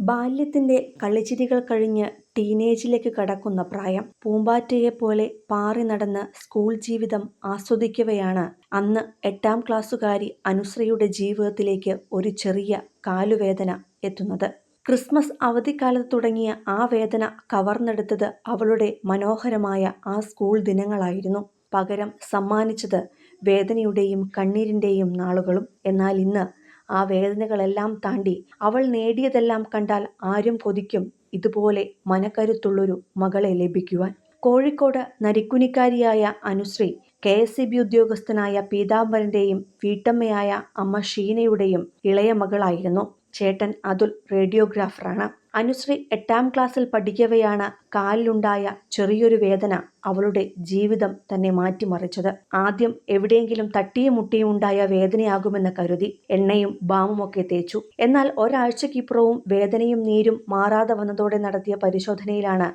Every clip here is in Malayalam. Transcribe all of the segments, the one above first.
ബാല്യത്തിന്റെ കളിച്ചിരികൾ കഴിഞ്ഞ് ടീനേജിലേക്ക് കടക്കുന്ന പ്രായം. പൂമ്പാറ്റയെപ്പോലെ പാറി നടന്ന് സ്കൂൾ ജീവിതം ആസ്വദിക്കവെയാണ് അന്ന് 8ാം ക്ലാസ്സുകാരി അനുശ്രീയുടെ ജീവിതത്തിലേക്ക് ഒരു ചെറിയ കാലുവേദന എത്തുന്നത്. ക്രിസ്മസ് അവധിക്കാലത്ത് തുടങ്ങിയ ആ വേദന കവർന്നെടുത്തത് അവളുടെ മനോഹരമായ ആ സ്കൂൾ ദിനങ്ങളായിരുന്നു. പകരം സമ്മാനിച്ചത് വേദനയുടെയും കണ്ണീരിന്റെയും നാളുകളും. എന്നാൽ ഇന്ന് ആ വേദനകളെല്ലാം താണ്ടി അവൾ നേടിയതെല്ലാം കണ്ടാൽ ആരും കൊതിക്കും ഇതുപോലെ മനക്കരുത്തുള്ളൊരു മകളെ ലഭിക്കുവാൻ. കോഴിക്കോട് നരിക്കുനിക്കാരിയായ അനുശ്രീ KSEB ഉദ്യോഗസ്ഥനായ പീതാംബരന്റെയും വീട്ടമ്മയായ അമ്മ ഷീനയുടെയും ഇളയ മകളായിരുന്നു. ചേട്ടൻ അതുൽ റേഡിയോഗ്രാഫറാണ്. അനുശ്രീ 8ാം ക്ലാസ്സിൽ പഠിക്കവെയാണ് കാലിലുണ്ടായ ചെറിയൊരു വേദന അവളുടെ ജീവിതം തന്നെ മാറ്റിമറിച്ചത്. ആദ്യം എവിടെയെങ്കിലും തട്ടിയും മുട്ടിയും ഉണ്ടായ വേദനയാകുമെന്ന് കരുതി എണ്ണയും ബാമുമൊക്കെ തേച്ചു. എന്നാൽ ഒരാഴ്ചക്കിപ്പുറവും വേദനയും നീരും മാറാതെ വന്നതോടെ നടത്തിയ പരിശോധനയിലാണ്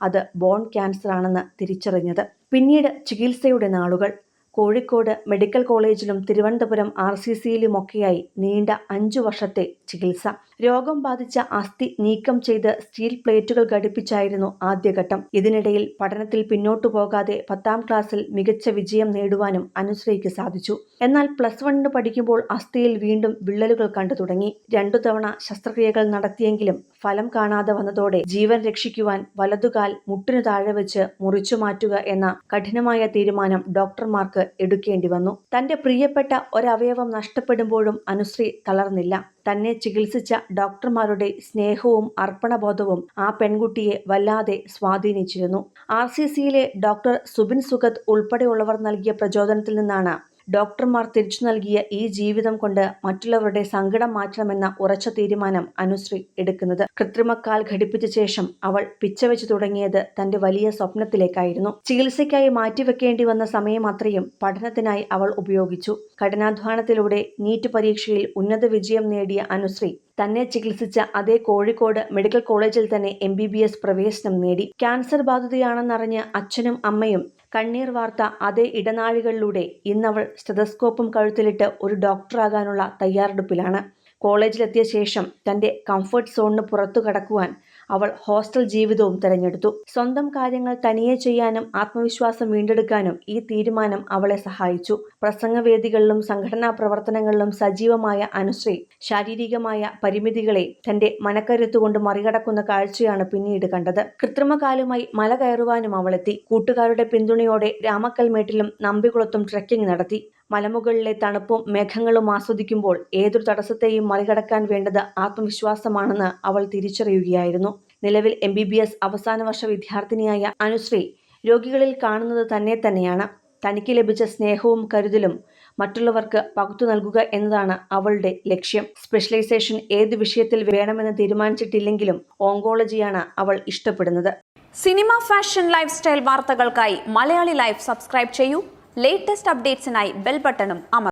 അത് ബോൺ ക്യാൻസർ ആണെന്ന് തിരിച്ചറിഞ്ഞത്. പിന്നീട് ചികിത്സയുടെ നാളുകൾ. കോഴിക്കോട് മെഡിക്കൽ കോളേജിലും തിരുവനന്തപുരം RCCയിലുമൊക്കെയായി നീണ്ട 5 വർഷത്തെ ചികിത്സ. രോഗം ബാധിച്ച അസ്ഥി നീക്കം ചെയ്ത് സ്റ്റീൽ പ്ലേറ്റുകൾ ഘടിപ്പിച്ചായിരുന്നു ആദ്യഘട്ടം. ഇതിനിടയിൽ പഠനത്തിൽ പിന്നോട്ടു പോകാതെ 10ാം ക്ലാസ്സിൽ മികച്ച വിജയം നേടുവാനും അനുശ്രീക്ക് സാധിച്ചു. എന്നാൽ +1 പഠിക്കുമ്പോൾ അസ്ഥിയിൽ വീണ്ടും വിള്ളലുകൾ കണ്ടു തുടങ്ങി. 2 തവണ ശസ്ത്രക്രിയകൾ നടത്തിയെങ്കിലും ഫലം കാണാതെ വന്നതോടെ ജീവൻ രക്ഷിക്കുവാൻ വലതുകാൽ മുട്ടിനു താഴെ വെച്ച് മുറിച്ചു മാറ്റുക എന്ന കഠിനമായ തീരുമാനം ഡോക്ടർമാർക്ക് എടുക്കേണ്ടി വന്നു. തന്റെ പ്രിയപ്പെട്ട ഒരവയവം നഷ്ടപ്പെടുമ്പോഴും അനുശ്രീ തളർന്നില്ല. തന്നെ ചികിത്സിച്ച ഡോക്ടർമാരുടെ സ്നേഹവും അർപ്പണബോധവും ആ പെൺകുട്ടിയെ വല്ലാതെ സ്വാധീനിച്ചിരുന്നു. RCCയിലെ ഡോക്ടർ സുബിൻ സുഗത് ഉൾപ്പെടെയുള്ളവർ നൽകിയ പ്രചോദനത്തിൽ നിന്നാണ് ഡോക്ടർമാർ തിരിച്ചു നൽകിയ ഈ ജീവിതം കൊണ്ട് മറ്റുള്ളവരുടെ സങ്കടം മാറ്റണമെന്ന ഉറച്ച തീരുമാനം അനുശ്രീ എടുക്കുന്നത്. കൃത്രിമക്കാൽ ഘടിപ്പിച്ച ശേഷം അവൾ പിച്ചവെച്ചു തുടങ്ങിയത് തന്റെ വലിയ സ്വപ്നത്തിലേക്കായിരുന്നു. ചികിത്സയ്ക്കായി മാറ്റിവെക്കേണ്ടി വന്ന സമയം അത്രയും പഠനത്തിനായി അവൾ ഉപയോഗിച്ചു. കഠിനാധ്വാനത്തിലൂടെ നീറ്റ് പരീക്ഷയിൽ ഉന്നത വിജയം നേടിയ അനുശ്രീ തന്നെ ചികിത്സിച്ച അതേ കോഴിക്കോട് മെഡിക്കൽ കോളേജിൽ തന്നെ MBBS പ്രവേശനം നേടി. ക്യാൻസർ ബാധിതയാണെന്നറിഞ്ഞ് അച്ഛനും അമ്മയും കണ്ണീർ വാർത്ത അതേ ഇടനാഴികളിലൂടെ ഇന്നവൾ സ്റ്റെതസ്കോപ്പും കഴുത്തിലിട്ട് ഒരു ഡോക്ടറാകാനുള്ള തയ്യാറെടുപ്പിലാണ്. കോളേജിലെത്തിയ ശേഷം തന്റെ കംഫർട്ട് സോണിന് പുറത്തു കടക്കുവാൻ അവൾ ഹോസ്റ്റൽ ജീവിതവും തിരഞ്ഞെടുത്തു. സ്വന്തം കാര്യങ്ങൾ തനിയെ ചെയ്യാനും ആത്മവിശ്വാസം വീണ്ടെടുക്കാനും ഈ തീരുമാനം അവളെ സഹായിച്ചു. പ്രസംഗവേദികളിലും സംഘടനാ പ്രവർത്തനങ്ങളിലും സജീവമായ അനുശ്രീ ശാരീരികമായ പരിമിതികളെ തന്റെ മനക്കരുത്തുകൊണ്ട് മറികടക്കുന്ന കാഴ്ചയാണ് പിന്നീട് കണ്ടത്. കൃത്രിമകാലുമായി മല കയറുവാനും അവളെത്തി. കൂട്ടുകാരുടെ പിന്തുണയോടെ രാമക്കൽമേട്ടിലും നമ്പികുളത്തും ട്രെക്കിംഗ് നടത്തി. മലമുകളിലെ തണുപ്പും മേഘങ്ങളും ആസ്വദിക്കുമ്പോൾ ഏതൊരു തടസ്സത്തെയും മറികടക്കാൻ വേണ്ടത് ആത്മവിശ്വാസമാണെന്ന് അവൾ തിരിച്ചറിയുകയായിരുന്നു. നിലവിൽ MBBS അവസാന വർഷ വിദ്യാർത്ഥിനിയായ അനുശ്രീ രോഗികളിൽ കാണുന്നത് തന്നെയാണ്. തനിക്ക് ലഭിച്ച സ്നേഹവും കരുതലും മറ്റുള്ളവർക്ക് പകുത്തു നൽകുക എന്നതാണ് അവളുടെ ലക്ഷ്യം. സ്പെഷ്യലൈസേഷൻ ഏത് വിഷയത്തിൽ വേണമെന്ന് തീരുമാനിച്ചിട്ടില്ലെങ്കിലും ഓങ്കോളജിയാണ് അവൾ ഇഷ്ടപ്പെടുന്നത്. സിനിമ, ഫാഷൻ, ലൈഫ് സ്റ്റൈൽ വാർത്തകൾക്കായി മലയാളി ലൈഫ് സബ്സ്ക്രൈബ് ചെയ്യൂ. ലേറ്റസ്റ്റ് അപ്ഡേറ്റ്സിനായി ബെൽ ബട്ടണും അമർത്തുക.